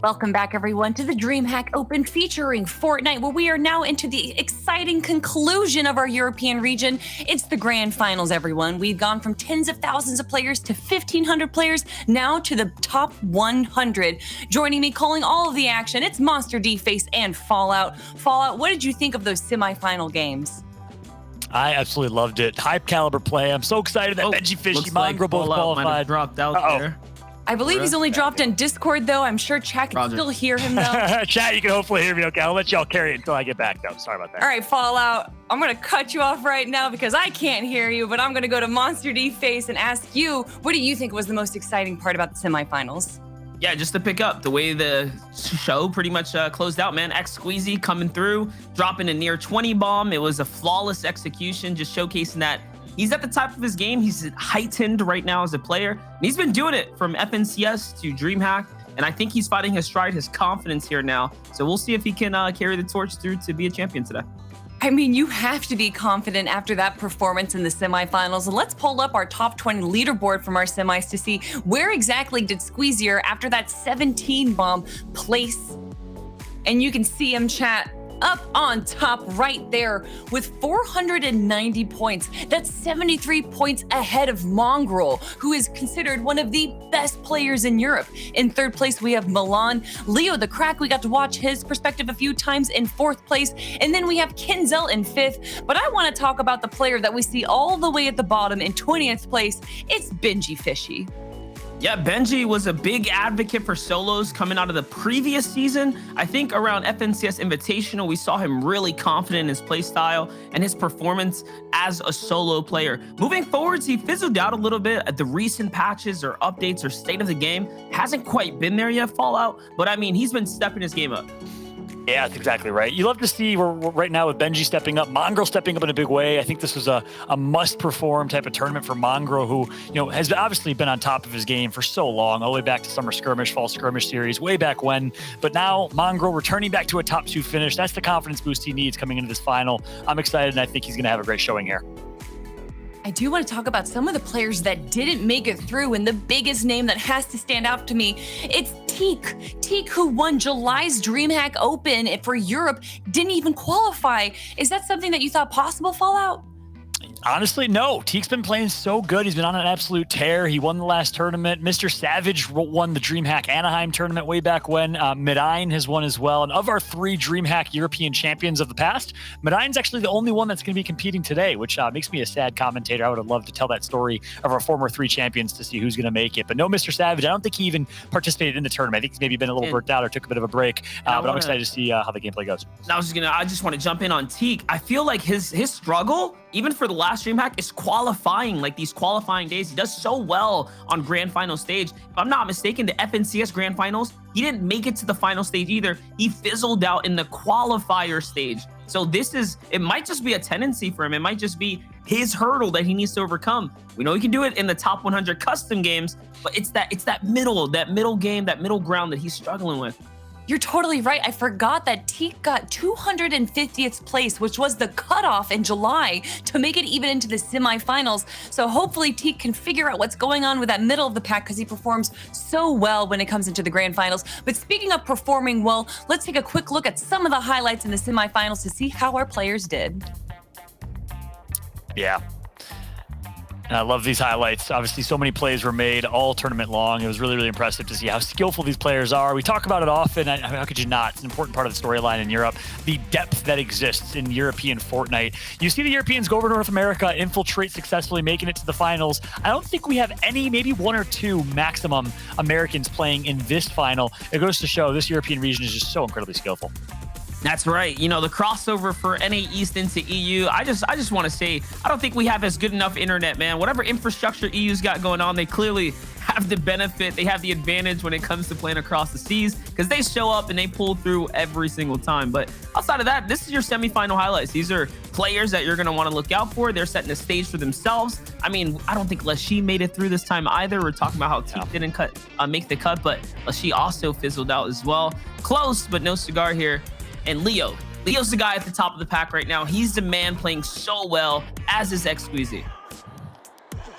Welcome back, everyone, to the DreamHack Open featuring Fortnite, where we are now into the exciting conclusion of our European region. It's the grand finals, everyone. We've gone from tens of thousands of players to 1,500 players, now to the top 100. Joining me, calling all of the action, it's Monster D Face and Fallout. Fallout, what did you think of those semifinal games? I absolutely loved it. High caliber play. I'm so excited that Benji Fishy, Mongrel both qualified. Dropped out there. I believe he's only dropped in Discord, though. I'm sure chat can still hear him, though. Chat, you can hopefully hear me okay. I'll let y'all carry it until I get back, though. Sorry about that. All right, Fallout. I'm going to cut you off right now because I can't hear you, but I'm going to go to Monster D Face and ask you, what do you think was the most exciting part about the semifinals? Yeah, just to pick up the way the show pretty much closed out, man. X Squeezy coming through, dropping a near 20 bomb. It was a flawless execution, just showcasing that he's at the top of his game. He's heightened right now as a player. And he's been doing it from FNCS to DreamHack. And I think he's finding his stride, his confidence here now. So we'll see if he can carry the torch through to be a champion today. I mean, you have to be confident after that performance in the semifinals. And let's pull up our top 20 leaderboard from our semis to see where exactly did Squeezier, after that 17 bomb, place. And you can see him, chat, up on top right there with 490 points. That's 73 points ahead of Mongrel, who is considered one of the best players in Europe. In third place, we have Milan. Leo the Crack, we got to watch his perspective a few times, in fourth place. And then we have Kinzel in fifth. But I want to talk about the player that we see all the way at the bottom in 20th place. It's Benji Fishy. Yeah, Benji was a big advocate for solos coming out of the previous season. I think around FNCS Invitational, we saw him really confident in his play style and his performance as a solo player. Moving forwards, he fizzled out a little bit at the recent patches or updates or state of the game. Hasn't quite been there yet, Fallout, but I mean, he's been stepping his game up. Yeah, that's exactly right. You love to see we're right now with Benji stepping up, Mongrel stepping up in a big way. I think this was a must-perform type of tournament for Mongrel, who has obviously been on top of his game for so long, all the way back to Summer Skirmish, Fall Skirmish series, way back when. But now Mongrel returning back to a top 2 finish. That's the confidence boost he needs coming into this final. I'm excited, and I think he's going to have a great showing here. I do want to talk about some of the players that didn't make it through, and the biggest name that has to stand out to me, it's Teak. Teak, who won July's DreamHack Open for Europe, didn't even qualify. Is that something that you thought possible, Fallout? Honestly, no. Teak's been playing so good. He's been on an absolute tear. He won the last tournament. Mr. Savage won the DreamHack Anaheim tournament way back when. Medine has won as well. And of our 3 DreamHack European champions of the past, Medine's actually the only one that's going to be competing today, which makes me a sad commentator. I would have loved to tell that story of our former 3 champions to see who's going to make it. But no Mr. Savage. I don't think he even participated in the tournament. I think he's maybe been a little burnt out or took a bit of a break. But I'm excited to see how the gameplay goes. I just want to jump in on Teak. I feel like his struggle, even for the last DreamHack, is qualifying, like these qualifying days. He does so well on grand final stage. If I'm not mistaken, the FNCS grand finals, he didn't make it to the final stage either. He fizzled out in the qualifier stage. So it might just be a tendency for him. It might just be his hurdle that he needs to overcome. We know he can do it in the top 100 custom games, but it's that middle game, that middle ground that he's struggling with. You're totally right. I forgot that Teak got 250th place, which was the cutoff in July to make it even into the semifinals. So hopefully Teak can figure out what's going on with that middle of the pack, because he performs so well when it comes into the grand finals. But speaking of performing well, let's take a quick look at some of the highlights in the semifinals to see how our players did. Yeah. And I love these highlights. Obviously, so many plays were made all tournament long. It was really, really impressive to see how skillful these players are. We talk about it often. How could you not? It's an important part of the storyline in Europe. The depth that exists in European Fortnite. You see the Europeans go over to North America, infiltrate successfully, making it to the finals. I don't think we have any, maybe 1 or 2 maximum Americans playing in this final. It goes to show this European region is just so incredibly skillful. That's right. The crossover for NA East into EU, I just want to say, I don't think we have as good enough internet, man. Whatever infrastructure EU's got going on, they clearly have the benefit. They have the advantage when it comes to playing across the seas, because they show up and they pull through every single time. But outside of that, this is your semifinal highlights. These are players that you're going to want to look out for. They're setting the stage for themselves. I mean, I don't think Leshy made it through this time either. We're talking about how Teak didn't make the cut, but Leshy also fizzled out as well. Close, but no cigar here. And Leo's the guy at the top of the pack right now. He's the man playing so well, as is X Squeezy.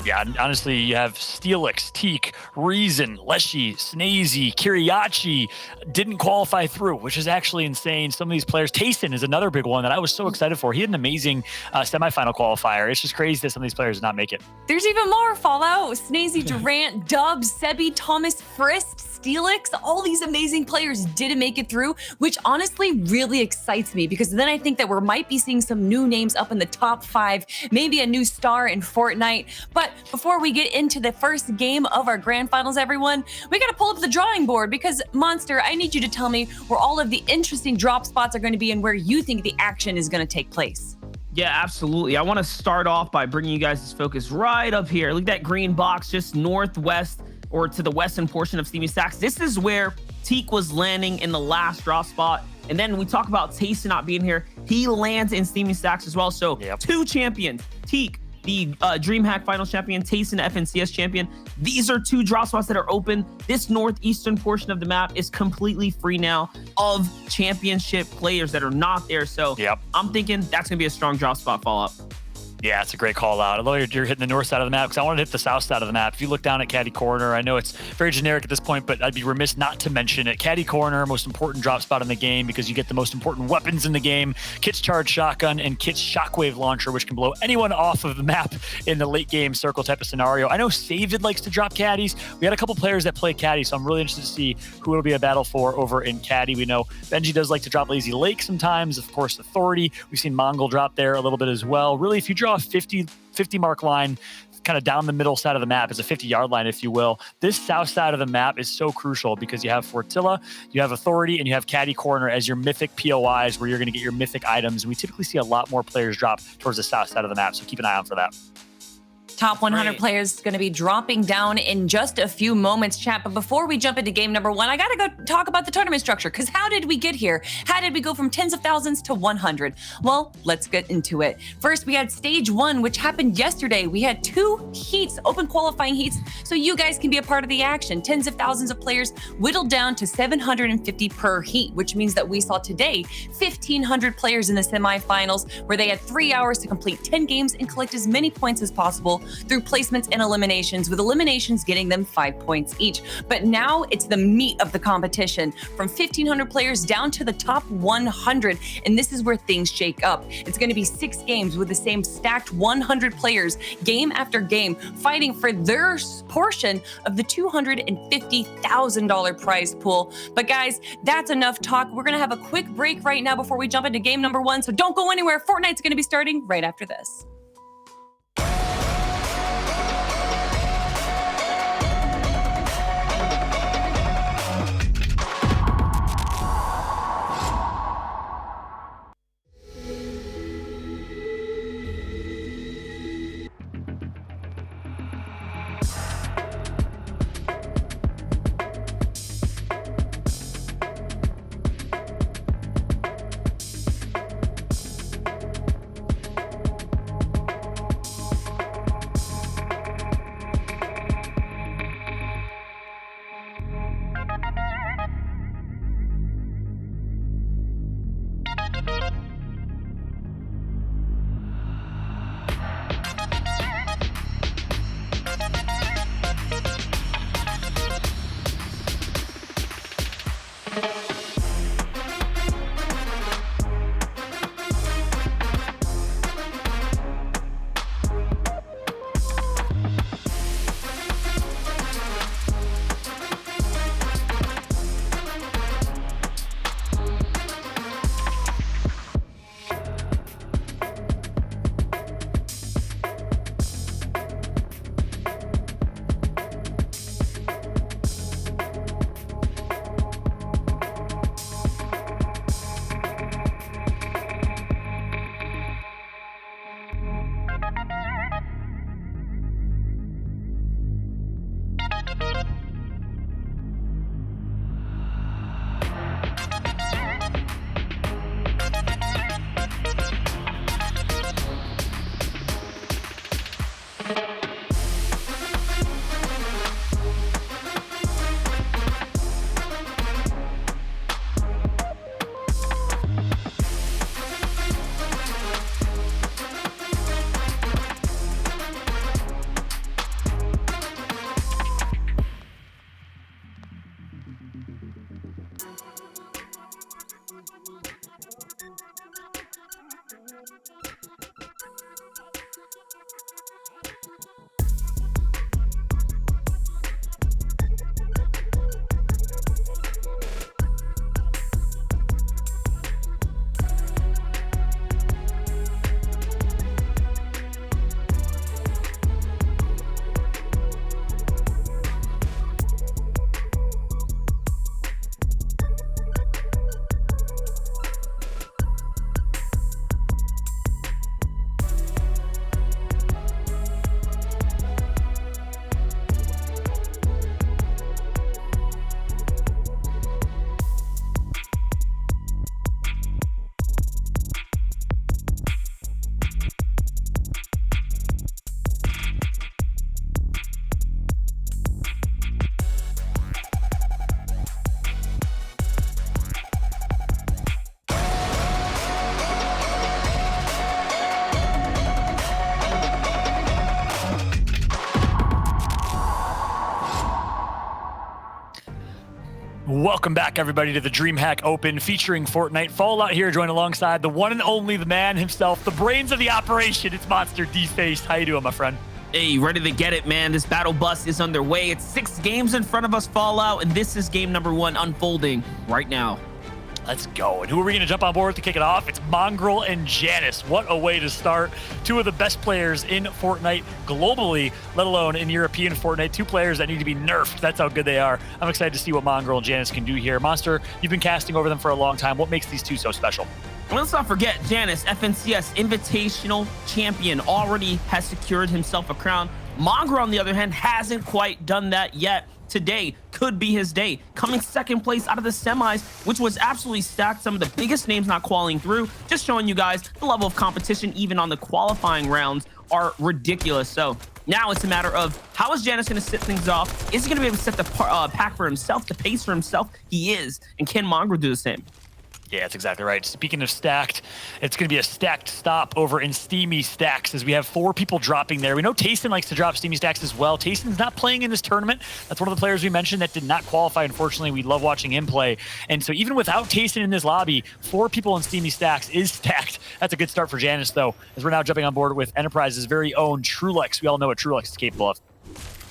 Yeah, honestly, you have Steelix, Teak, Reason, Leshy, Snazy, Kiriachi didn't qualify through, which is actually insane. Some of these players, Tayson is another big one that I was so excited for. He had an amazing semifinal qualifier. It's just crazy that some of these players did not make it. There's even more Fallout. Snazy, Durant, Dubs, Sebi, Thomas, Frist, Steelix, all these amazing players didn't make it through, which honestly really excites me because then I think that we might be seeing some new names up in the top 5, maybe a new star in Fortnite. But before we get into the first game of our grand finals, everyone, we got to pull up the drawing board because Monster, I need you to tell me where all of the interesting drop spots are going to be and where you think the action is going to take place. Yeah, absolutely. I want to start off by bringing you guys this focus right up here. Look at that green box just northwest or to the western portion of Steamy Stacks. This is where Teak was landing in the last drop spot. And then we talk about Tayson not being here. He lands in Steamy Stacks as well. So two champions, Teak, the DreamHack Finals champion, Tayson, FNCS champion. These are 2 drop spots that are open. This northeastern portion of the map is completely free now of championship players that are not there. So I'm thinking that's going to be a strong drop spot Fallout. Yeah, it's a great call out. Although you're hitting the north side of the map, because I want to hit the south side of the map. If you look down at Caddy Corner, I know it's very generic at this point, but I'd be remiss not to mention it. Caddy Corner, most important drop spot in the game because you get the most important weapons in the game. Kit's Charge Shotgun and Kit's Shockwave Launcher, which can blow anyone off of the map in the late game circle type of scenario. I know Savid likes to drop caddies. We had a couple players that play caddy, so I'm really interested to see who it'll be a battle for over in caddy. We know Benji does like to drop Lazy Lake sometimes. Of course, Authority. We've seen Mongol drop there a little bit as well. Really, if you draw a 50 mark line kind of down the middle side of the map, it's a 50-yard line, if you will. This south side of the map is so crucial because you have Fortilla, you have Authority, and you have Caddy Corner as your mythic POIs where you're going to get your mythic items. And we typically see a lot more players drop towards the south side of the map, so keep an eye out for that. Top 100 players going to be dropping down in just a few moments, chat. But before we jump into game number 1, I got to go talk about the tournament structure because how did we get here? How did we go from tens of thousands to 100? Well, let's get into it. First, we had stage 1, which happened yesterday. We had 2 heats, open qualifying heats, so you guys can be a part of the action. Tens of thousands of players whittled down to 750 per heat, which means that we saw today 1,500 players in the semifinals where they had 3 hours to complete 10 games and collect as many points as possible through placements and eliminations, with eliminations getting them 5 points each. But now it's the meat of the competition, from 1,500 players down to the top 100, and this is where things shake up. It's going to be 6 games with the same stacked 100 players, game after game, fighting for their portion of the $250,000 prize pool. But guys, that's enough talk. We're going to have a quick break right now before we jump into game number 1, so don't go anywhere. Fortnite's going to be starting right after this. Welcome back, everybody, to the DreamHack Open featuring Fortnite. Fallout here, joined alongside the one and only, the man himself, the brains of the operation. It's Monster D-Faced. How you doing, my friend? Hey, ready to get it, man. This battle bus is underway. It's 6 games in front of us, Fallout, and this is game number 1 unfolding right now. Let's go. And who are we going to jump on board to kick it off? It's Mongrel and Janice. What a way to start. 2 of the best players in Fortnite globally, let alone in European Fortnite. 2 players that need to be nerfed. That's how good they are. I'm excited to see what Mongrel and Janice can do here. Monster, you've been casting over them for a long time. What makes these 2 so special? Well, let's not forget, Janice, FNCS Invitational Champion, already has secured himself a crown. Mongrel, on the other hand, hasn't quite done that yet. Today could be his day, coming 2nd place out of the semis, which was absolutely stacked. Some of the biggest names not qualifying through, just showing you guys the level of competition even on the qualifying rounds are ridiculous. So now it's a matter of how is Janice going to set things off? Is he going to be able to set the pack for himself, the pace for himself? He is. And can Mongrel do the same? Yeah, that's exactly right. Speaking of stacked, it's going to be a stacked stop over in Steamy Stacks as we have 4 people dropping there. We know Tayson likes to drop Steamy Stacks as well. Tayson's not playing in this tournament. That's one of the players we mentioned that did not qualify. Unfortunately, we love watching him play. And so even without Tayson in this lobby, 4 people in Steamy Stacks is stacked. That's a good start for Janice, though, as we're now jumping on board with Enterprise's very own Trulex. We all know what Trulex is capable of.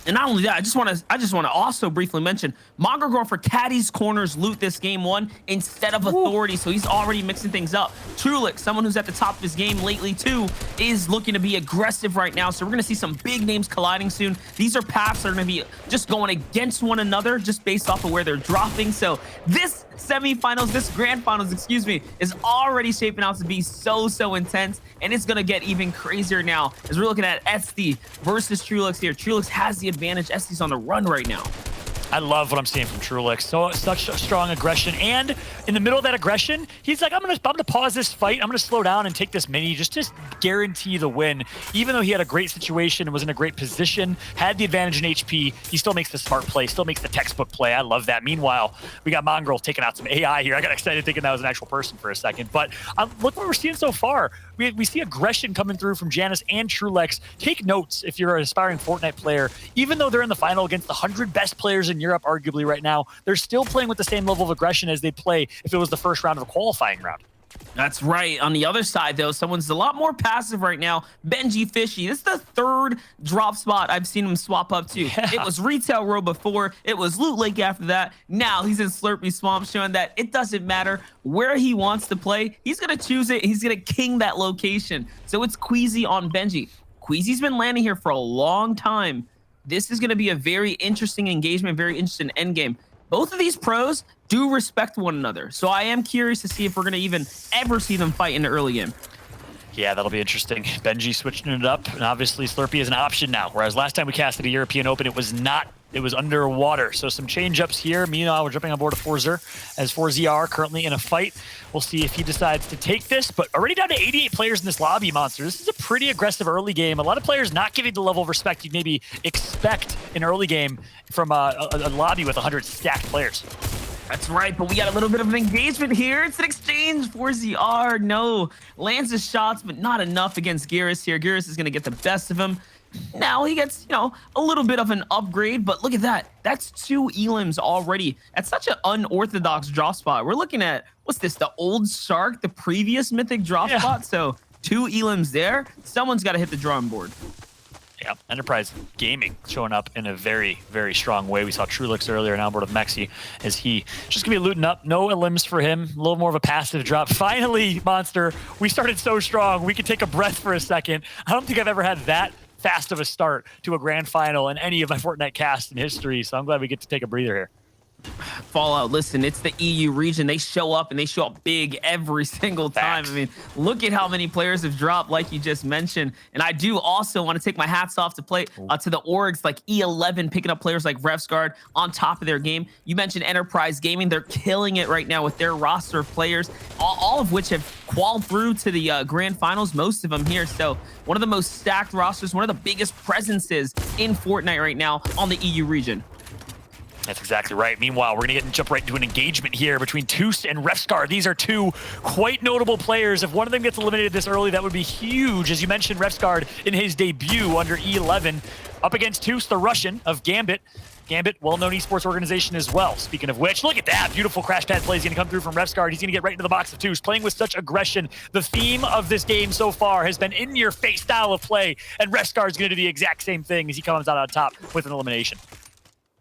And not only that, I just want to also briefly mention Mongrel going for Caddy's Corners loot this game 1 instead of Authority, so he's already mixing things up. Trulex, someone who's at the top of his game lately too, is looking to be aggressive right now, so we're going to see some big names colliding soon. These are paths that are going to be just going against one another just based off of where they're dropping. So this semifinals, this grand finals, excuse me, is already shaping out to be so intense, and it's going to get even crazier now as we're looking at SD versus Trulex here. Trulex has the advantage. SD's on the run right now. I love what I'm seeing from Trulex. So such strong aggression, and in the middle of that aggression, he's like, I'm gonna pause this fight. I'm gonna slow down and take this mini, just guarantee the win. Even though he had a great situation and was in a great position, had the advantage in HP, he still makes the smart play, still makes the textbook play. I love that. Meanwhile, we got Mongrel taking out some AI here. I got excited thinking that was an actual person for a second, but look what we're seeing so far. We see aggression coming through from Janice and Trulex. Take notes if you're an aspiring Fortnite player. Even though they're in the final against the 100 best players in Europe, arguably right now, they're still playing with the same level of aggression as they'd play if it was the first round of a qualifying round. That's right. On the other side, though, someone's a lot more passive right now. Benji Fishy. This is the 3rd drop spot I've seen him swap up to. Yeah. It was Retail Row before. It was Loot Lake after that. Now he's in Slurpee Swamp, showing that it doesn't matter where he wants to play. He's going to choose it. He's going to king that location. So it's Queasy on Benji. Queasy's been landing here for a long time. This is going to be a very interesting engagement, very interesting endgame. Both of these pros do respect one another. So I am curious to see if we're going to even ever see them fight in the early game. Yeah, that'll be interesting. Benji switching it up, and obviously Slurpee is an option now, whereas last time we casted a European Open, it was not. It was underwater. So some change-ups here. Meanwhile, we're jumping on board of Forzer, as 4ZR currently in a fight. We'll see if he decides to take this, but already down to 88 players in this lobby, Monster. This is a pretty aggressive early game. A lot of players not giving the level of respect you'd maybe expect in early game from a lobby with 100 stacked players. That's right, but we got a little bit of an engagement here. It's an exchange. 4ZR, no. Lands his shots, but not enough against Garrus here. Garrus is going to get the best of him. Now he gets, a little bit of an upgrade, but look at that. That's 2 elims already. That's such an unorthodox drop spot. We're looking at, what's this, the old Shark, the previous mythic drop spot? So 2 elims there. Someone's got to hit the drawing board. Yeah, Enterprise Gaming showing up in a very strong way. We saw Trulex earlier, now board of Mexi, as he just gonna be looting up. No elims for him, a little more of a passive drop. Finally, Monster, we started so strong. We could take a breath for a second. I don't think I've ever had that fast of a start to a grand final in any of my Fortnite casts in history, so I'm glad we get to take a breather here. Fallout, listen, it's the EU region. They show up, and they show up big every single time. Facts. I mean, look at how many players have dropped, like you just mentioned. And I do also want to take my hats off to to the orgs like E11, picking up players like Revsguard on top of their game. You mentioned Enterprise Gaming. They're killing it right now with their roster of players, all of which have qualified through to the grand finals, most of them here. So one of the most stacked rosters, one of the biggest presences in Fortnite right now on the EU region. That's exactly right. Meanwhile, we're going to jump right into an engagement here between Toos and Refscar. These are 2 quite notable players. If one of them gets eliminated this early, that would be huge. As you mentioned, Refscar in his debut under E11 up against Toos, the Russian of Gambit. Gambit, well-known esports organization as well. Speaking of which, look at that. Beautiful crash pad play is going to come through from Refsguard. He's going to get right into the box of twos, playing with such aggression. The theme of this game so far has been in-your-face style of play, and Refsguard's going to do the exact same thing as he comes out on top with an elimination.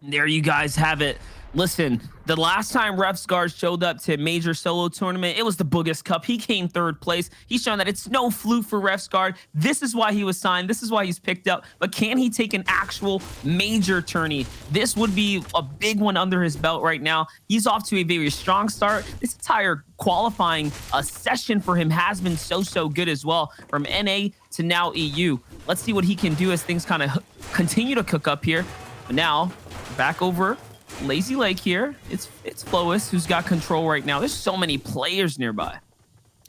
There you guys have it. Listen, the last time Refsguard showed up to a major solo tournament, it was the Boogus Cup. He came 3rd place. He's shown that it's no fluke for Refsguard. This is why he was signed. This is why he's picked up. But can he take an actual major tourney? This would be a big one under his belt right now. He's off to a very strong start. This entire qualifying session for him has been so good as well, from NA to now EU. Let's see what he can do as things kind of continue to cook up here. But now, back over Lazy Lake here. It's Flois who's got control right now. There's so many players nearby.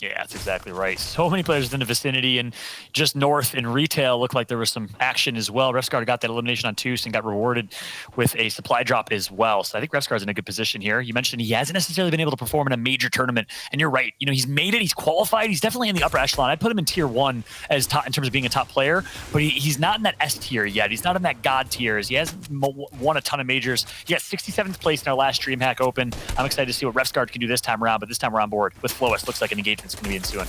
Yeah, that's exactly right. So many players in the vicinity, and just north in retail looked like there was some action as well. Refsguard got that elimination on Toos and got rewarded with a supply drop as well. So I think Refsguard's in a good position here. You mentioned he hasn't necessarily been able to perform in a major tournament, and you're right. You know, he's made it. He's qualified. He's definitely in the upper echelon. I'd put him in tier 1 as top in terms of being a top player, but he's not in that S tier yet. He's not in that God tier. He hasn't won a ton of majors. He got 67th place in our last DreamHack Open. I'm excited to see what Refsguard can do this time around, but this time we're on board with Flois. Looks like an engagement going to be ensuing.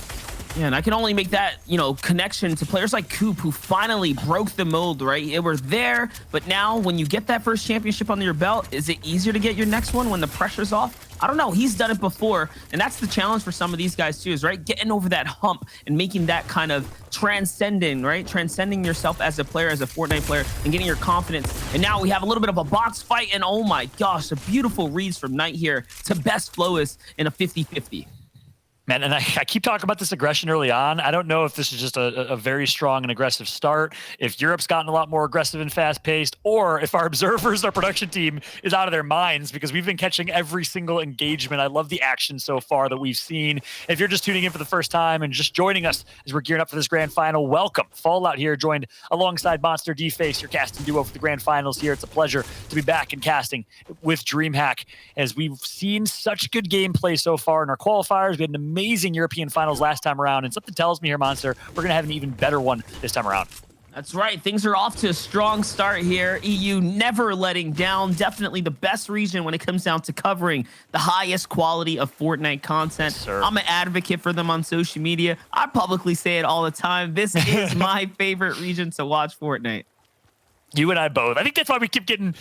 Yeah, and I can only make that, connection to players like Coop, who finally broke the mold, right? It was there, but now when you get that first championship under your belt, is it easier to get your next one when the pressure's off? I don't know. He's done it before, and that's the challenge for some of these guys too, is right, getting over that hump and making that kind of transcending, right? Transcending yourself as a player, as a Fortnite player, and getting your confidence. And now we have a little bit of a box fight, and oh my gosh, the beautiful reads from Knight here to best Flois in a 50-50. Man, and I keep talking about this aggression early on. I don't know if this is just a very strong and aggressive start, if Europe's gotten a lot more aggressive and fast-paced, or if our observers, our production team, is out of their minds, because we've been catching every single engagement. I love the action so far that we've seen. If you're just tuning in for the first time and just joining us as we're gearing up for this grand final, welcome. Fallout here, joined alongside Monster D-Face, your casting duo for the grand finals here. It's a pleasure to be back in casting with DreamHack, as we've seen such good gameplay so far in our qualifiers. We had an amazing European finals last time around, and something tells me here, Monster, we're gonna have an even better one this time around. That's right. Things are off to a strong start here. EU never letting down. Definitely the best region when it comes down to covering the highest quality of Fortnite content. Sir. I'm an advocate for them on social media. I publicly say it all the time. This is my favorite region to watch Fortnite. You and I both. I think that's why we keep getting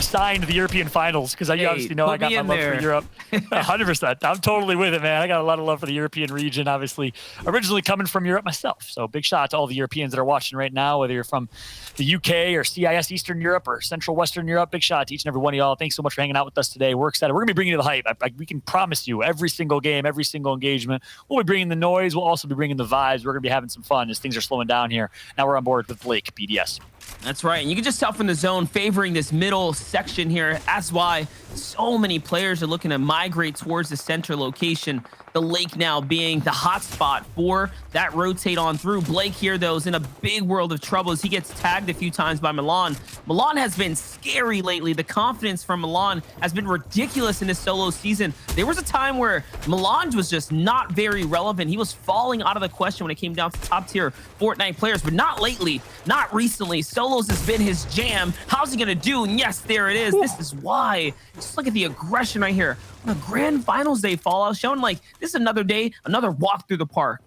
signed to the European finals, because you obviously know I got my love for Europe. 100%. I'm totally with it, man. I got a lot of love for the European region, obviously. Originally coming from Europe myself. So big shout out to all the Europeans that are watching right now, whether you're from the UK or CIS Eastern Europe or Central Western Europe. Big shout out to each and every one of y'all. Thanks so much for hanging out with us today. We're excited. We're going to be bringing you the hype. We can promise you every single game, every single engagement. We'll be bringing the noise. We'll also be bringing the vibes. We're going to be having some fun as things are slowing down here. Now we're on board with Blake, BDS. That's right. And you can just tell from the zone favoring this middle section here. That's why so many players are looking to migrate towards the center location. The lake now being the hot spot for that rotate on through. Blake here, though, is in a big world of trouble as he gets tagged a few times by Milan. Milan has been scary lately. The confidence from Milan has been ridiculous in this solo season. There was a time where Milan was just not very relevant. He was falling out of the question when it came down to top tier Fortnite players, but not lately, not recently. Solos has been his jam. How's he gonna do? And yes, there it is. This is why. Just look at the aggression right here. On the grand finals day, Fallout, showing like this is another day, another walk through the park.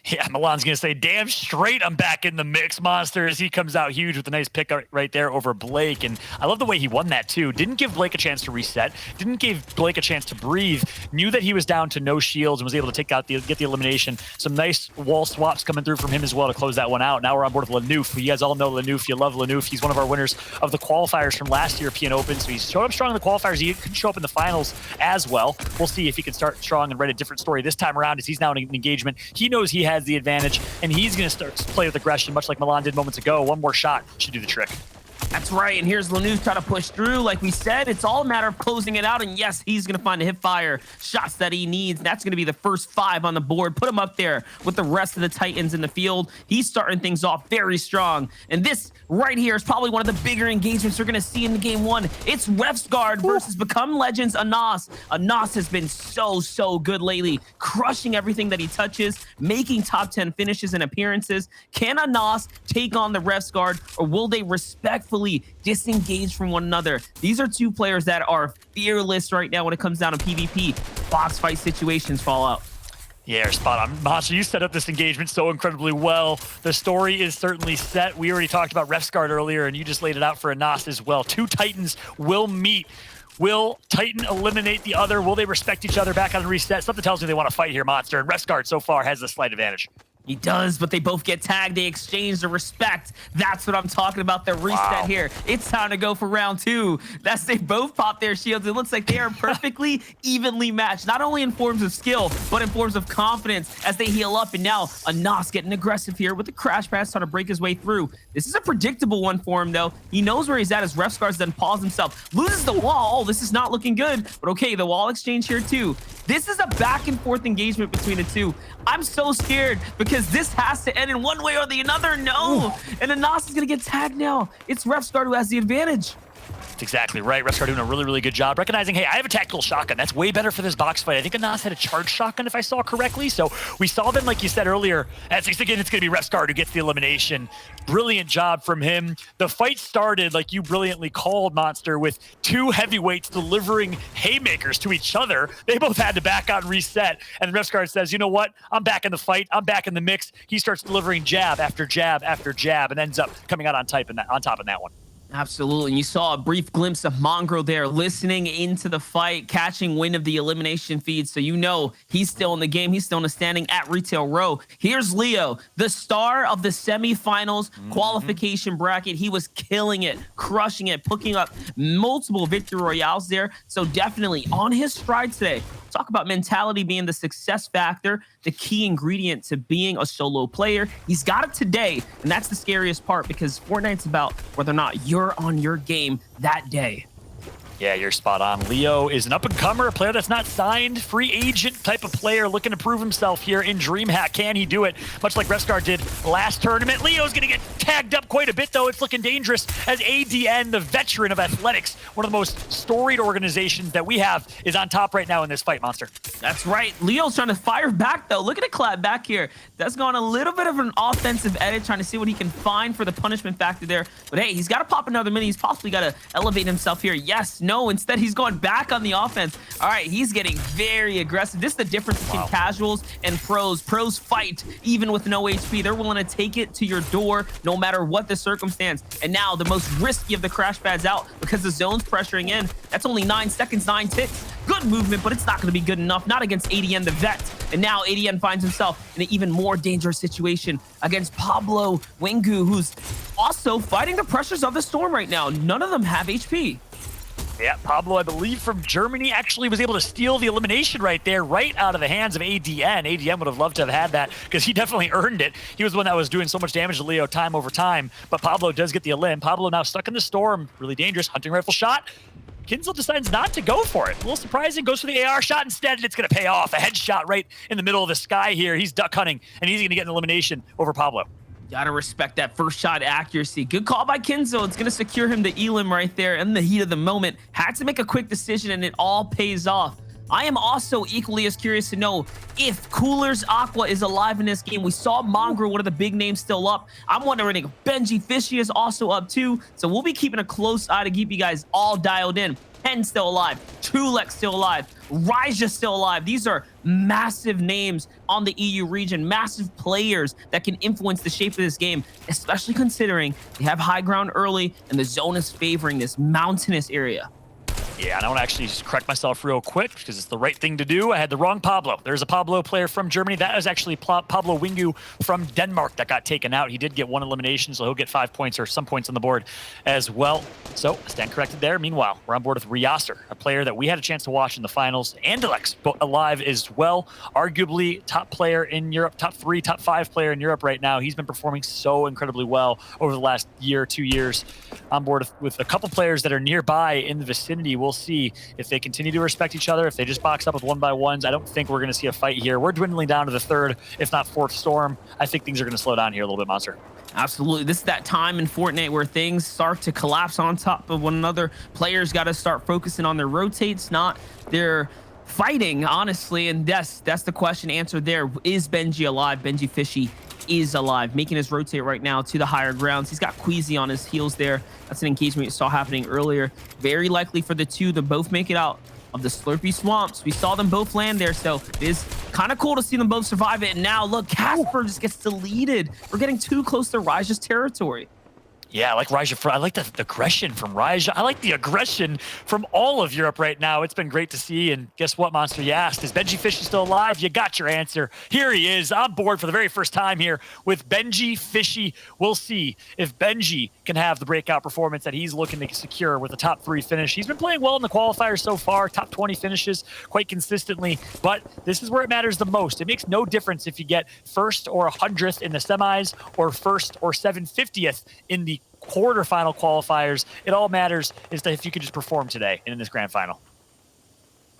Yeah, Milan's going to say, damn straight I'm back in the mix, Monster, as he comes out huge with a nice pick right there over Blake. And I love the way he won that, too. Didn't give Blake a chance to reset. Didn't give Blake a chance to breathe. Knew that he was down to no shields and was able to get the elimination. Some nice wall swaps coming through from him as well to close that one out. Now we're on board with Lanouf. You guys all know Lanouf. You love Lanouf. He's one of our winners of the qualifiers from last European Open. So he's showed up strong in the qualifiers. He could show up in the finals as well. We'll see if he can start strong and write a different story this time around, as he's now in an engagement. He knows he has the advantage, and he's going to start to play with aggression, much like Milan did moments ago. One more shot should do the trick. That's right, and here's Lanouf trying to push through. Like we said, it's all a matter of closing it out, and yes, he's going to find the hip fire shots that he needs. That's going to be the first 5 on the board. Put him up there with the rest of the Titans in the field. He's starting things off very strong, and this right here is probably one of the bigger engagements we're going to see in the game 1. It's Refsguard versus Become Legends Anas. Anas has been so good lately, crushing everything that he touches, making top 10 finishes and appearances. Can Anas take on the Refsguard, or will they respectfully totally disengaged from one another. These are two players that are fearless right now when it comes down to PvP. Box fight situations, Fallout. Yeah, you're spot on. Monster, you set up this engagement so incredibly well. The story is certainly set. We already talked about Refsguard earlier, and you just laid it out for Anas as well. Two Titans will meet. Will Titan eliminate the other? Will they respect each other back on reset? Something tells me they want to fight here, Monster, and Refsguard so far has the slight advantage. He does, but they both get tagged. They exchange the respect. That's what I'm talking about, the reset here. It's time to go for round 2. That's they both pop their shields. It looks like they are perfectly evenly matched, not only in forms of skill, but in forms of confidence as they heal up. And now Anas getting aggressive here with the crash pass, trying to break his way through. This is a predictable one for him, though. He knows where he's at as Refsguard's then paused himself. Loses the wall. This is not looking good, but okay, the wall exchange here too. This is a back and forth engagement between the two. I'm so scared because this has to end in one way or the other. No. Ooh. And Anas is going to get tagged now. It's Refsguard who has the advantage. That's exactly right. Refsguard doing a really, really good job recognizing, hey, I have a tactical shotgun. That's way better for this box fight. I think Anas had a charged shotgun, if I saw correctly. So we saw them, like you said earlier. It's going to be Refsguard who gets the elimination. Brilliant job from him. The fight started, like you brilliantly called, Monster, with two heavyweights delivering haymakers to each other. They both had to back out and reset. And Refsguard says, you know what? I'm back in the fight. I'm back in the mix. He starts delivering jab after jab after jab and ends up coming out on top in that one. Absolutely. And you saw a brief glimpse of Mongrel there listening into the fight, catching wind of the elimination feed. So you know he's still in the game. He's still in the standing at retail row. Here's Leo, the star of the semifinals qualification bracket. He was killing it, crushing it, picking up multiple victory royales there. So definitely on his stride today. Talk about mentality being the success factor, the key ingredient to being a solo player. He's got it today, and that's the scariest part because Fortnite's about whether or not you're on your game that day. Yeah, you're spot on. Leo is an up-and-comer, a player that's not signed, free agent type of player looking to prove himself here in DreamHack. Can he do it? Much like Refsguard did last tournament. Leo's going to get tagged up quite a bit, though. It's looking dangerous as ADN, the veteran of athletics, one of the most storied organizations that we have, is on top right now in this fight, Monster. That's right. Leo's trying to fire back, though. Look at the clap back here. That's gone a little bit of an offensive edit, trying to see what he can find for the punishment factor there. But hey, he's got to pop another mini. He's possibly got to elevate himself here. Yes, no, instead he's going back on the offense. All right, he's getting very aggressive. This is the difference between casuals and pros. Pros fight even with no HP. They're willing to take it to your door no matter what the circumstance. And now the most risky of the crash pads out because the zone's pressuring in. That's only 9 seconds, 9 ticks. Good movement, but it's not going to be good enough. Not against ADN, the vet. And now ADN finds himself in an even more dangerous situation against Pablo Wingu, who's also fighting the pressures of the storm right now. None of them have HP. Yeah, Pablo, I believe from Germany, actually was able to steal the elimination right there, right out of the hands of ADN. ADN would have loved to have had that because he definitely earned it. He was the one that was doing so much damage to Leo time over time, but Pablo does get the elim. Pablo now stuck in the storm, really dangerous, hunting rifle shot. Kinzel decides not to go for it. A little surprising, goes for the AR shot instead, and it's going to pay off. A headshot right in the middle of the sky here. He's duck hunting, and he's going to get an elimination over Pablo. Gotta respect that first shot accuracy. Good call by Kinzo. It's gonna secure him the elim right there in the heat of the moment. Had to make a quick decision and it all pays off. I am also equally as curious to know if Cooler's Aqua is alive in this game. We saw Mongrel, one of the big names, still up. I'm wondering if Benji Fishy is also up too. So we'll be keeping a close eye to keep you guys all dialed in. Pen still alive, Tulek still alive, Raija still alive. These are massive names on the EU region, massive players that can influence the shape of this game, especially considering they have high ground early and the zone is favoring this mountainous area. Yeah, and I want to actually just correct myself real quick because it's the right thing to do. I had the wrong Pablo. There's a Pablo player from Germany. That is actually Pablo Wingu from Denmark that got taken out. He did get 1 elimination, so he'll get 5 points or some points on the board as well. So stand corrected there. Meanwhile, we're on board with Riaser, a player that we had a chance to watch in the finals. Andalex alive as well. Arguably top player in Europe, top 3, top 5 player in Europe right now. He's been performing so incredibly well over the last year, 2 years. On board with a couple players that are nearby in the vicinity. We'll see if they continue to respect each other, if they just box up with 1-by-1s. I don't think we're going to see a fight here. We're dwindling down to the 3rd, if not 4th storm. I think things are going to slow down here a little bit, Monster. Absolutely. This is that time in Fortnite where things start to collapse on top of one another. Players got to start focusing on their rotates, not their fighting, honestly. And that's the question answered there. Is Benji alive? Benji Fishy is alive, making his rotate right now to the higher grounds. He's got Queasy on his heels there. That's an engagement we saw happening earlier. Very likely for the two to both make it out of the Slurpy Swamps. We saw them both land there, so it is kind of cool to see them both survive it. And now, look, Casper just gets deleted. We're getting too close to Raja's territory. Yeah, I like Raja. I like the aggression from Raja. I like the aggression from all of Europe right now. It's been great to see. And guess what, Monster? You asked, is Benji Fishy still alive? You got your answer. Here he is on board for the very first time here with Benji Fishy. We'll see if Benji can have the breakout performance that he's looking to secure with a top 3 finish. He's been playing well in the qualifiers so far, top 20 finishes quite consistently. But this is where it matters the most. It makes no difference if you get 1st or 100th in the semis or 1st or 750th in the quarterfinal qualifiers. It all matters is that if you could just perform today in this grand final.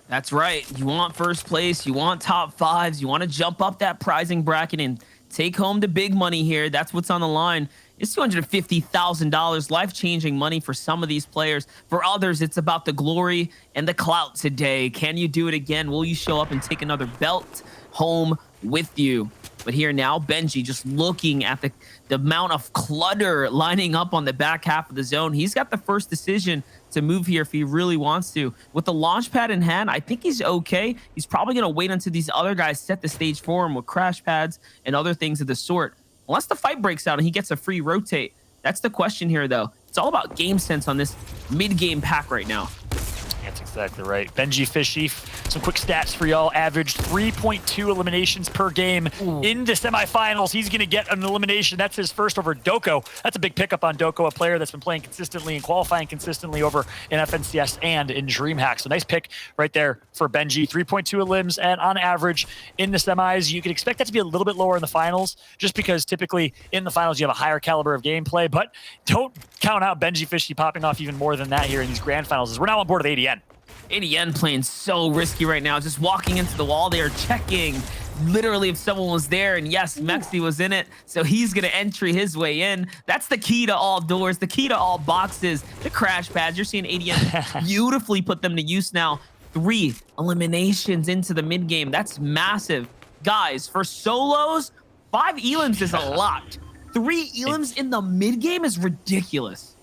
That's right. You want first place, you want top 5s, you want to jump up that prizing bracket and take home the big money here. That's what's on the line. It's $250,000, life-changing money for some of these players. For others, it's about the glory and the clout today. Can you do it again? Will you show up and take another belt home with you? But here now, Benji just looking at the amount of clutter lining up on the back half of the zone. He's got the first decision to move here if he really wants to. With the launch pad in hand, I think he's okay. He's probably going to wait until these other guys set the stage for him with crash pads and other things of the sort. Unless the fight breaks out and he gets a free rotate. That's the question here, though. It's all about game sense on this mid-game pack right now. That's exactly right. Benji Fishy, some quick stats for y'all. Averaged 3.2 eliminations per game. In the semifinals. He's going to get an elimination. That's his first over Doko. That's a big pickup on Doko, a player that's been playing consistently and qualifying consistently over in FNCS and in DreamHack. So nice pick right there for Benji. 3.2 elims, and on average in the semis, you can expect that to be a little bit lower in the finals, just because typically in the finals you have a higher caliber of gameplay. But don't count out Benji Fishy popping off even more than that here in these grand finals, as we're now on board with ADN. ADN playing so risky right now, just walking into the wall there, checking literally if someone was there. And yes, Mexi was in it, so he's gonna entry his way in. That's the key to all doors, the key to all boxes, the crash pads. You're seeing ADN beautifully put them to use now. 3 eliminations into the mid game. That's massive. Guys, for solos, 5 elims is a lot. 3 elims in the mid game is ridiculous.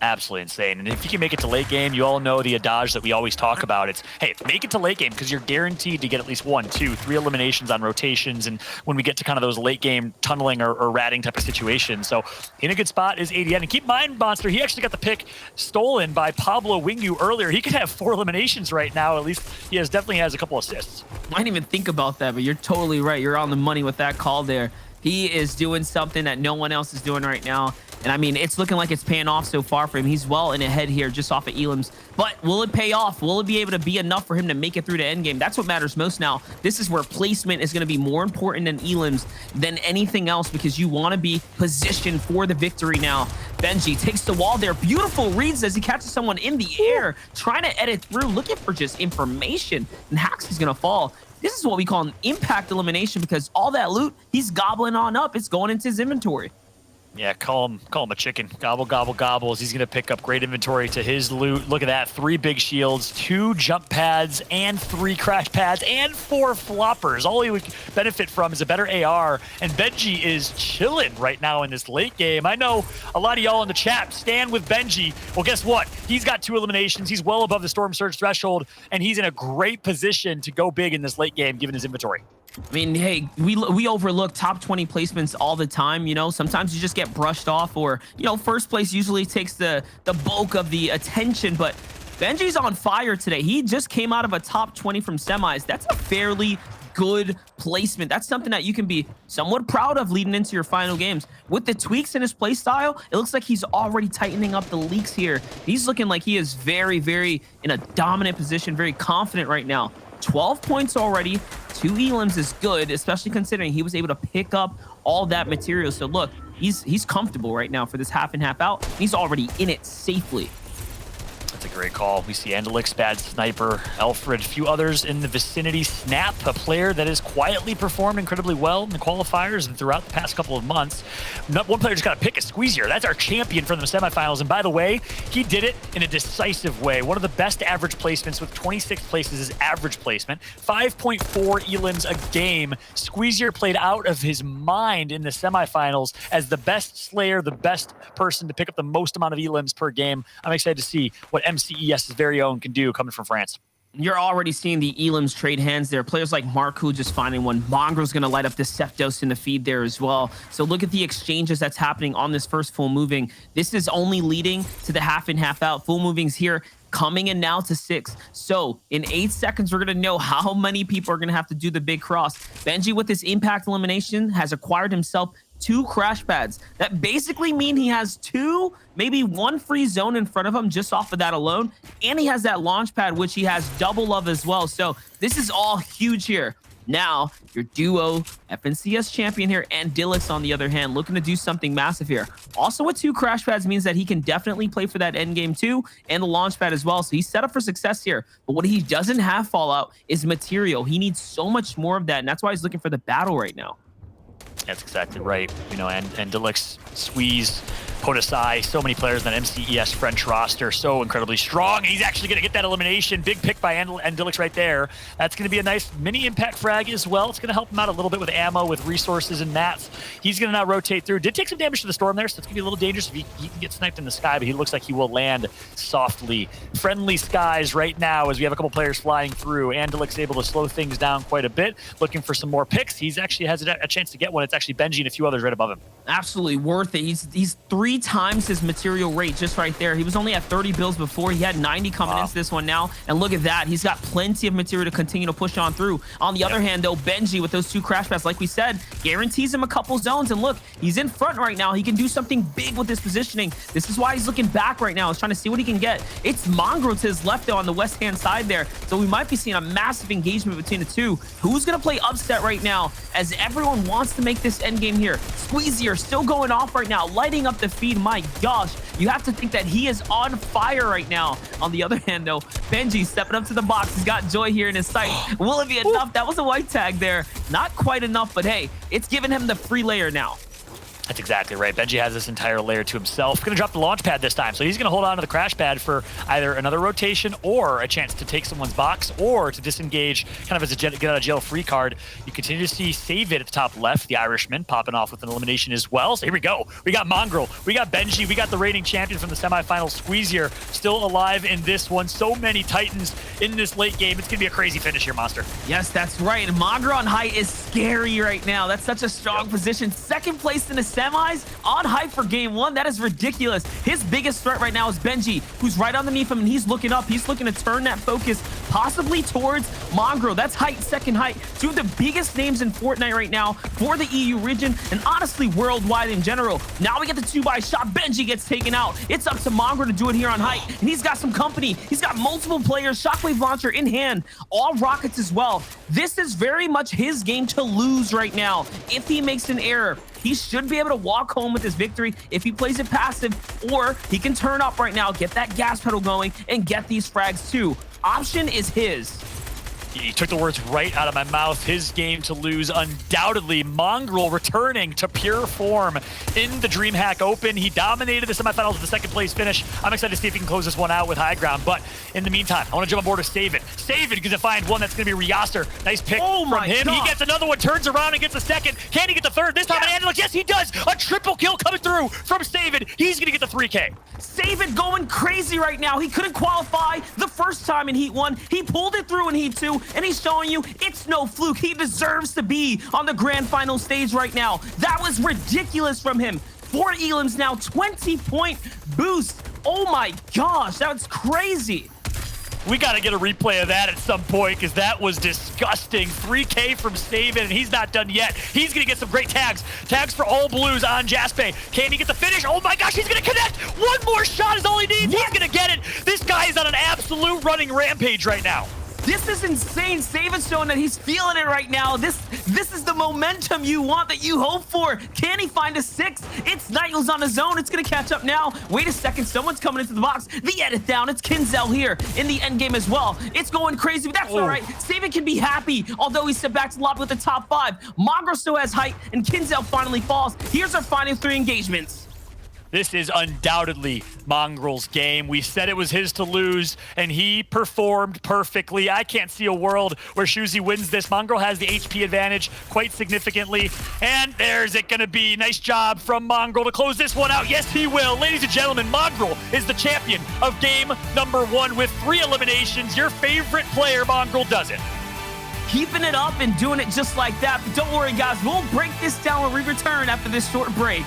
Absolutely insane. And if you can make it to late game, you all know the adage that we always talk about. It's, hey, make it to late game because you're guaranteed to get at least 1, 2, 3 eliminations on rotations. And when we get to kind of those late game tunneling or ratting type of situations. So in a good spot is ADN. And keep in mind, Monster, he actually got the pick stolen by Pablo Wingu earlier. He could have 4 eliminations right now. At least he definitely has a couple assists. I didn't even think about that, but you're totally right. You're on the money with that call there. He is doing something that no one else is doing right now. And I mean, it's looking like it's paying off so far for him. He's well in ahead here just off of elims. But will it pay off? Will it be able to be enough for him to make it through to endgame? That's what matters most now. This is where placement is going to be more important than elims than anything else, because you want to be positioned for the victory now. Benji takes the wall there. Beautiful reads as he catches someone in the air, trying to edit through, looking for just information. And Hax is going to fall. This is what we call an impact elimination, because all that loot he's gobbling on up, it's going into his inventory. Yeah, call him a chicken. Gobble, gobble, gobbles. He's going to pick up great inventory to his loot. Look at that. 3 big shields, 2 jump pads, and 3 crash pads, and 4 floppers. All he would benefit from is a better AR, and Benji is chilling right now in this late game. I know a lot of y'all in the chat stand with Benji. Well, guess what? He's got 2 eliminations. He's well above the Storm Surge threshold, and he's in a great position to go big in this late game, given his inventory. I mean, hey, we overlook top 20 placements all the time. You know, sometimes you just get brushed off, or, you know, first place usually takes the bulk of the attention. But Benji's on fire today. He just came out of a top 20 from semis. That's a fairly good placement. That's something that you can be somewhat proud of leading into your final games. With the tweaks in his play style, it looks like he's already tightening up the leaks here. He's looking like he is very, very in a dominant position, very confident right now. 12 points already. 2 elims is good, especially considering he was able to pick up all that material. So look, he's comfortable right now for this half in, half out. He's already in it safely. That's great call. We see Endelix, Bad Sniper, Alfred, a few others in the vicinity. Snap, a player that has quietly performed incredibly well in the qualifiers and throughout the past couple of months. One player just got to pick a Squeezier. That's our champion for the semifinals. And by the way, he did it in a decisive way. One of the best average placements with 26 places is average placement. 5.4 elims a game. Squeezier played out of his mind in the semifinals as the best Slayer, the best person to pick up the most amount of elims per game. I'm excited to see what MCES's very own can do coming from France. You're already seeing the elims trade hands there. Players like Marku just finding one. Mongrel's going to light up the Septos in the feed there as well. So look at the exchanges that's happening on this first full moving. This is only leading to the half in, half out. Full movings here coming in now to 6. So in 8 seconds, we're going to know how many people are going to have to do the big cross. Benji, with this impact elimination, has acquired himself 2 crash pads. That basically mean he has 2, maybe 1 free zone in front of him just off of that alone. And he has that launch pad, which he has double of as well. So this is all huge here. Now, your duo FNCS champion here and Dilix on the other hand, looking to do something massive here. Also with 2 crash pads means that he can definitely play for that end game too, and the launch pad as well. So he's set up for success here. But what he doesn't have Fallout is material. He needs so much more of that, and that's why he's looking for the battle right now. That's exactly right. You know, and Dilix, Squeeze, Podesai, so many players on that MCES French roster, so incredibly strong. He's actually going to get that elimination. Big pick by Dilix right there. That's going to be a nice mini impact frag as well. It's going to help him out a little bit with ammo, with resources and mats. He's going to now rotate through. Did take some damage to the storm there, so it's going to be a little dangerous if he can get sniped in the sky, but he looks like he will land softly. Friendly skies right now as we have a couple players flying through. Dilix able to slow things down quite a bit, looking for some more picks. He's actually has a chance to get one. It's actually Benji and a few others right above him. Absolutely worth it. He's 3 times his material rate just right there. He was only at 30 bills before. He had 90 coming into this one now. And look at that. He's got plenty of material to continue to push on through. On the other hand, though, Benji with those 2 crash pads, like we said, guarantees him a couple zones. And look, he's in front right now. He can do something big with his positioning. This is why he's looking back right now. He's trying to see what he can get. It's Mongrel to his left, though, on the west-hand side there. So we might be seeing a massive engagement between the 2. Who's going to play upset right now as everyone wants to make this end game here? Squeezier still going off right now, lighting up the feed. My gosh, you have to think that he is on fire right now. On the other hand, though, Benji stepping up to the box. He's got Joy here in his sight. Will it be enough? That was a white tag there. Not quite enough, but hey, it's giving him the free layer now. That's exactly right. Benji has this entire layer to himself. Going to drop the launch pad this time. So he's going to hold on to the crash pad for either another rotation or a chance to take someone's box or to disengage kind of as a get out of jail free card. You continue to see Save It at the top left, the Irishman popping off with an elimination as well. So here we go. We got Mongrel. We got Benji. We got the reigning champion from the semifinals, Squeezier, still alive in this one. So many Titans in this late game. It's going to be a crazy finish here, Monster. Yes, that's right. And Mongrel on height is scary right now. That's such a strong position. Second place in the semis on hype for game 1. That is ridiculous. His biggest threat right now is Benji, who's right underneath him, and he's looking up. He's looking to turn that focus possibly towards Mongrel. That's height, second height. 2 of the biggest names in Fortnite right now for the EU region and honestly worldwide in general. Now we get the 2x shot. Benji gets taken out. It's up to Mongrel to do it here on height, and he's got some company. He's got multiple players, shockwave launcher in hand, all rockets as well. This is very much his game to lose right now. If he makes an error, he should be able to walk home with his victory if he plays it passive, or he can turn up right now, get that gas pedal going, and get these frags too. Option is his. He took the words right out of my mouth. His game to lose, undoubtedly. Mongrel returning to pure form in the DreamHack Open. He dominated the semifinals with the second place finish. I'm excited to see if he can close this one out with high ground. But in the meantime, I want to jump on board to Save It. Save It, going to find one that's going to be Riyasser. Nice pick from him. God. He gets another one, turns around and gets a second. Can he get the third? This time, yes, he does. A triple kill coming through from Save It. He's going to get the 3K. Save It going crazy right now. He couldn't qualify the first time in Heat 1. He pulled it through in Heat 2, and he's showing you it's no fluke. He deserves to be on the grand final stage right now. That was ridiculous from him. 4 elims now, 20-point boost. Oh my gosh, that's crazy. We got to get a replay of that at some point because that was disgusting. 3K from Save It, and he's not done yet. He's going to get some great tags. Tags for all blues on Jaspe. Can he get the finish? Oh my gosh, he's going to connect. One more shot is all he needs. He's going to get it. This guy is on an absolute running rampage right now. This is insane. Savin's showing that he's feeling it right now. This is the momentum you want, that you hope for. Can he find a 6? It's Nightles on his own. It's going to catch up now. Wait a second. Someone's coming into the box. The edit down. It's Kinzel here in the end game as well. It's going crazy, but that's all right. Savin can be happy, although he stepped back to the lobby with the top 5. Mongrel still has height, and Kinzel finally falls. Here's our final 3 engagements. This is undoubtedly Mongrel's game. We said it was his to lose, and he performed perfectly. I can't see a world where Shuzi wins this. Mongrel has the HP advantage quite significantly, and there's it gonna be. Nice job from Mongrel to close this one out. Yes, he will. Ladies and gentlemen, Mongrel is the champion of game number 1 with 3 eliminations. Your favorite player, Mongrel, does it. Keeping it up and doing it just like that. But don't worry, guys. We'll break this down when we return after this short break.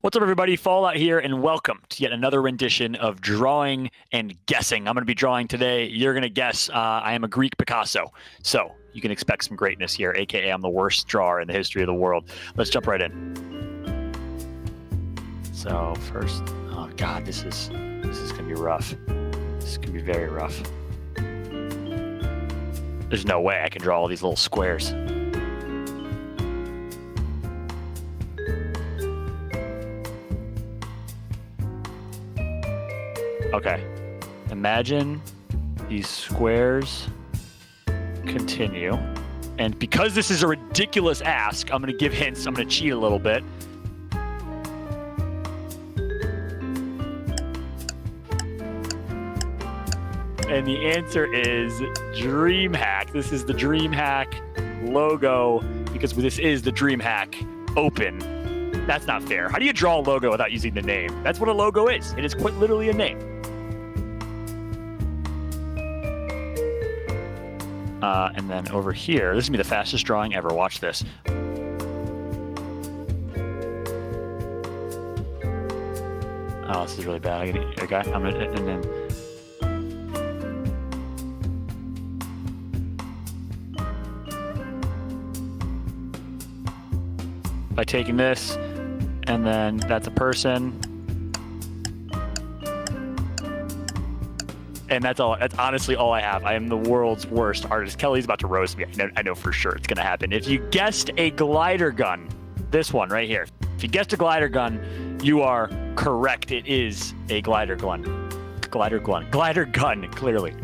What's up, everybody? Fallout here, and welcome to yet another rendition of Drawing and Guessing. I'm going to be drawing today. You're going to guess I am a Greek Picasso. So you can expect some greatness here, aka I'm the worst drawer in the history of the world. Let's jump right in. So first, oh God, this is going to be rough. This is going to be very rough. There's no way I can draw all these little squares. Okay, imagine these squares continue. And because this is a ridiculous ask, I'm going to give hints. I'm going to cheat a little bit. And the answer is DreamHack. This is the DreamHack logo because this is the DreamHack Open. That's not fair. How do you draw a logo without using the name? That's what a logo is. It is quite literally a name. And then over here, this is going to be the fastest drawing ever. Watch this. Oh, this is really bad. Okay, I'm going to, and then... by taking this, and then that's a person. And that's all. That's honestly all I have. I am the world's worst artist. Kelly's about to roast me. I know for sure it's going to happen. If you guessed a glider gun, this one right here. If you guessed a glider gun, you are correct. It is a glider gun. Glider gun, clearly.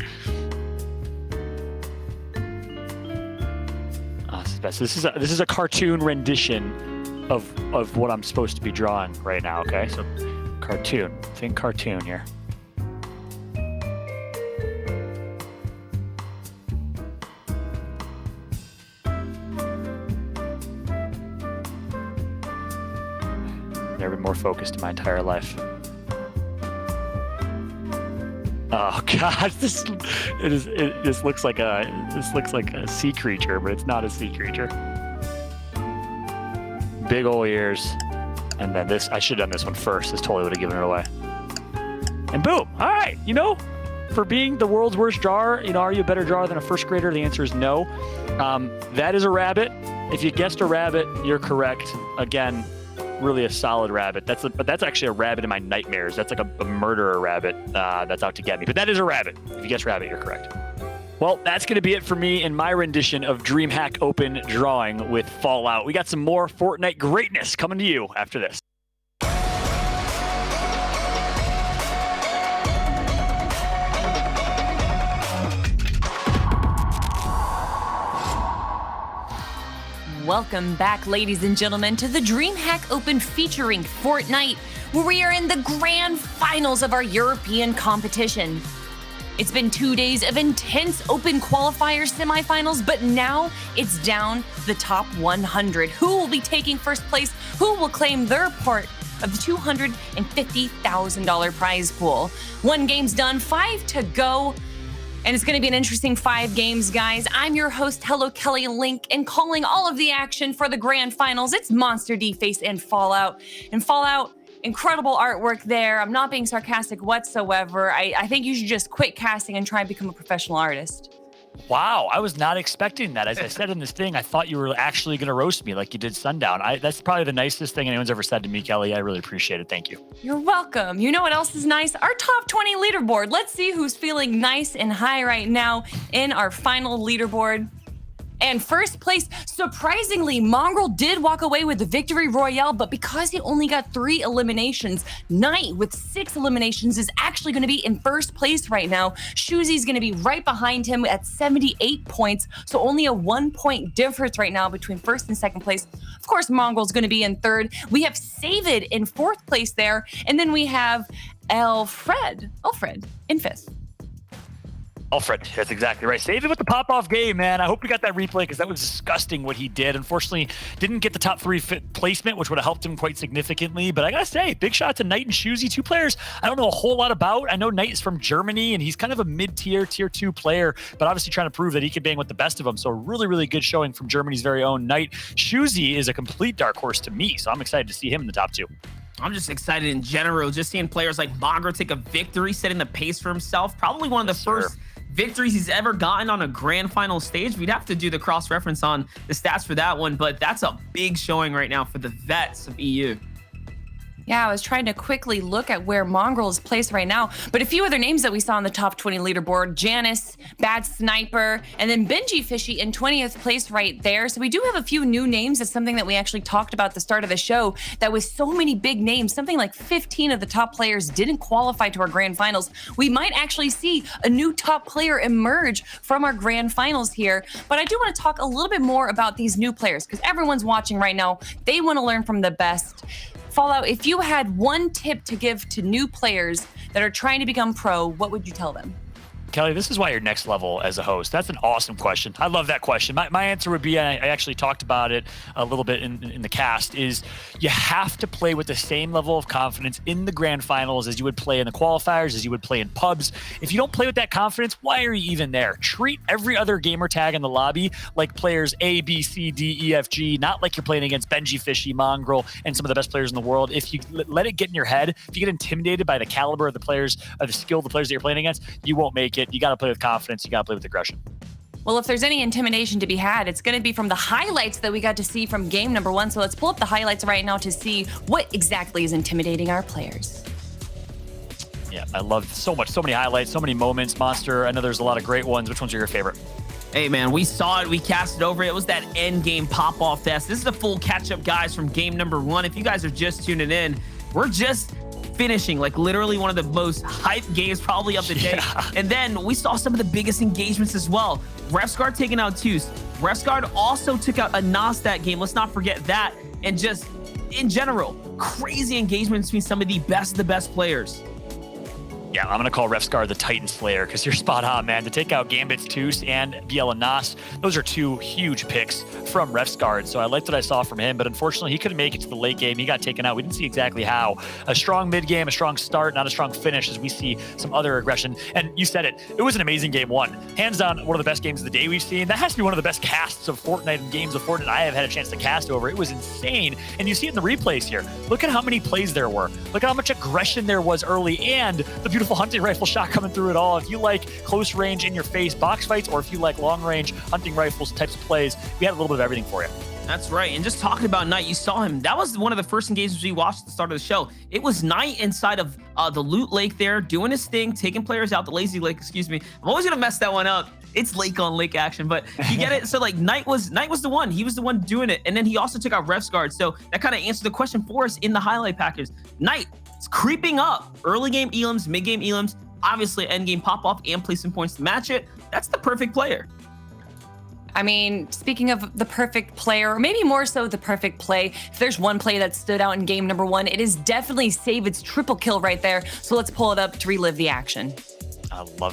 Oh, this is a cartoon rendition of what I'm supposed to be drawing right now. Okay, so cartoon. Think cartoon here. Never been more focused in my entire life. Oh God, this looks like a sea creature, but it's not a sea creature. Big ol' ears, and then this. I should have done this one first. This totally would have given it away. And boom! All right, for being the world's worst drawer, are you a better drawer than a first grader? The answer is no. That is a rabbit. If you guessed a rabbit, you're correct. Again, really a solid rabbit. But that's actually a rabbit in my nightmares. That's like a murderer rabbit that's out to get me. But that is a rabbit. If you guess rabbit, you're correct. Well, that's going to be it for me in my rendition of DreamHack Open Drawing with Fallout. We got some more Fortnite greatness coming to you after this. Welcome back, ladies and gentlemen, to the DreamHack Open featuring Fortnite, where we are in the grand finals of our European competition. It's been 2 days of intense open qualifier semifinals, but now it's down to the top 100. Who will be taking first place? Who will claim their part of the $250,000 prize pool? 1 game's done, 5 to go. And it's going to be an interesting 5 games, guys. I'm your host, Hello Kelly Link, and calling all of the action for the grand finals. It's Monster D-Face and Fallout. And Fallout, incredible artwork there. I'm not being sarcastic whatsoever. I think you should just quit casting and try and become a professional artist. Wow, I was not expecting that. As I said in this thing, I thought you were actually going to roast me like you did Sundown. That's probably the nicest thing anyone's ever said to me, Kelly. I really appreciate it. Thank you. You're welcome. You know what else is nice? Our top 20 leaderboard. Let's see who's feeling nice and high right now in our final leaderboard. And first place, surprisingly, Mongrel did walk away with the victory royale, but because he only got 3 eliminations, Knight with 6 eliminations is actually going to be in first place right now. Shuzi's going to be right behind him at 78 points, so only a 1-point difference right now between first and second place. Of course, Mongrel's going to be in third. We have Savid in fourth place there, and then we have Alfred in fifth. Alfred, that's exactly right. Save it with the pop-off game, man. I hope we got that replay because that was disgusting what he did. Unfortunately, didn't get the top 3 placement, which would have helped him quite significantly. But I gotta say, big shout out to Knight and Shuzi, 2 players I don't know a whole lot about. I know Knight is from Germany, and he's kind of a mid-tier, tier 2 player, but obviously trying to prove that he can bang with the best of them. So really, really good showing from Germany's very own Knight. Shuzi is a complete dark horse to me, so I'm excited to see him in the top 2. I'm just excited in general, just seeing players like Mongrel take a victory, setting the pace for himself. Probably one of the first victories he's ever gotten on a grand final stage. We'd have to do the cross-reference on the stats for that one, but that's a big showing right now for the vets of EU. Yeah, I was trying to quickly look at where Mongrel is placed right now, but a few other names that we saw on the top 20 leaderboard, Janice, Bad Sniper, and then Benji Fishy in 20th place right there. So we do have a few new names. That's something that we actually talked about at the start of the show, that with so many big names, something like 15 of the top players didn't qualify to our grand finals. We might actually see a new top player emerge from our grand finals here. But I do want to talk a little bit more about these new players because everyone's watching right now. They want to learn from the best. Fallout, if you had one tip to give to new players that are trying to become pro, what would you tell them? Kelly, this is why you're next level as a host. That's an awesome question. I love that question. My answer would be, and I actually talked about it a little bit in the cast, is you have to play with the same level of confidence in the grand finals as you would play in the qualifiers, as you would play in pubs. If you don't play with that confidence, why are you even there? Treat every other gamer tag in the lobby like players A, B, C, D, E, F, G, not like you're playing against Benji Fishy, Mongrel, and some of the best players in the world. If you let it get in your head, if you get intimidated by the caliber of the players, of the skill of the players that you're playing against, you won't make it. You got to play with confidence. You got to play with aggression. Well, if there's any intimidation to be had, it's going to be from the highlights that we got to see from game number 1. So let's pull up the highlights right now to see what exactly is intimidating our players. Yeah, I love so many highlights, so many moments. Monster, I know there's a lot of great ones. Which ones are your favorite? Hey, man, we saw it. We cast it over. It was that end game pop-off test. This is the full catch-up, guys, from game number 1. If you guys are just tuning in, we're just finishing like literally one of the most hyped games probably of the day. Yeah. And then we saw some of the biggest engagements as well. Refsguard taking out Tooth. Refsguard also took out a Nas that game. Let's not forget that. And just in general, crazy engagement between some of the best players. Yeah, I'm going to call Refsguard the Titan Slayer because you're spot on, man. To take out Gambit's Toos and BL and Nas, those are 2 huge picks from Refsguard. So I liked what I saw from him, but unfortunately, he couldn't make it to the late game. He got taken out. We didn't see exactly how. A strong mid game, a strong start, not a strong finish as we see some other aggression. And you said it. It was an amazing game 1. Hands down, one of the best games of the day we've seen. That has to be one of the best casts of Fortnite and games of Fortnite I have had a chance to cast over. It was insane. And you see it in the replays here. Look at how many plays there were. Look at how much aggression there was early and the beautiful hunting rifle shot coming through it all. If you like close range in your face box fights, or if you like long range hunting rifles types of plays, we had a little bit of everything for you. That's right. And just talking about Knight, you saw him. That was one of the first engagements we watched at the start of the show. It was Knight inside of the loot lake there, doing his thing, taking players out, the lazy lake, excuse me. I'm always going to mess that one up. It's lake on lake action, but you get it? So like Knight was the one. He was the one doing it. And then he also took out Refsguard. So that kind of answered the question for us in the highlight package. Knight is creeping up. Early game elims, mid game elims, obviously end game pop off and play some points to match it. That's the perfect player. I mean, speaking of the perfect player, or maybe more so the perfect play, if there's one play that stood out in game number 1, it is definitely Savid's triple kill right there. So let's pull it up to relive the action.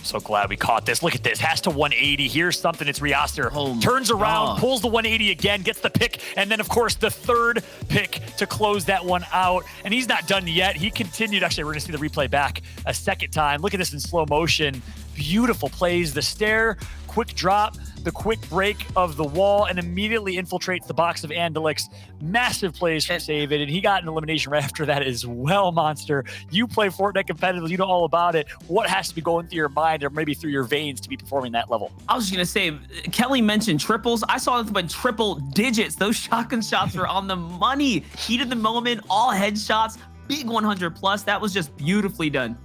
So glad we caught this. Look at this. Has to 180. Here's something. It's Riaster. Turns around, pulls the 180 again, gets the pick, and then, of course, the 3rd pick to close that one out. And he's not done yet. He continued. Actually, we're going to see the replay back a second time. Look at this in slow motion. beautiful plays, the stair, quick drop, the quick break of the wall, and immediately infiltrates the box of Andalix. Massive plays from Savid, and he got an elimination right after that as well, Monster. You play Fortnite competitively, you know all about it. What has to be going through your mind or maybe through your veins to be performing that level? I was just going to say, Kelly mentioned triples. I saw nothing but triple digits. Those shotgun shots were on the money. Heat of the moment, all headshots, big 100 plus. That was just beautifully done.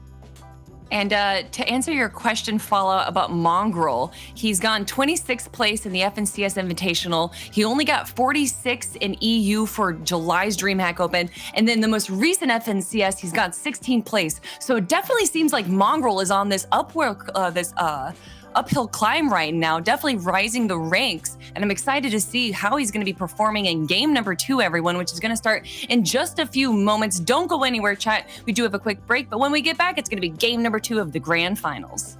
And to answer your question, Fallout, about Mongrel, he's gone 26th place in the FNCS Invitational. He only got 46 in EU for July's DreamHack Open. And then the most recent FNCS, he's got 16th place. So it definitely seems like Mongrel is on this uphill climb right now, definitely rising the ranks. And I'm excited to see how he's going to be performing in game number 2, everyone, which is going to start in just a few moments. Don't go anywhere, chat. We do have a quick break, but when we get back, it's going to be game number 2 of the grand finals.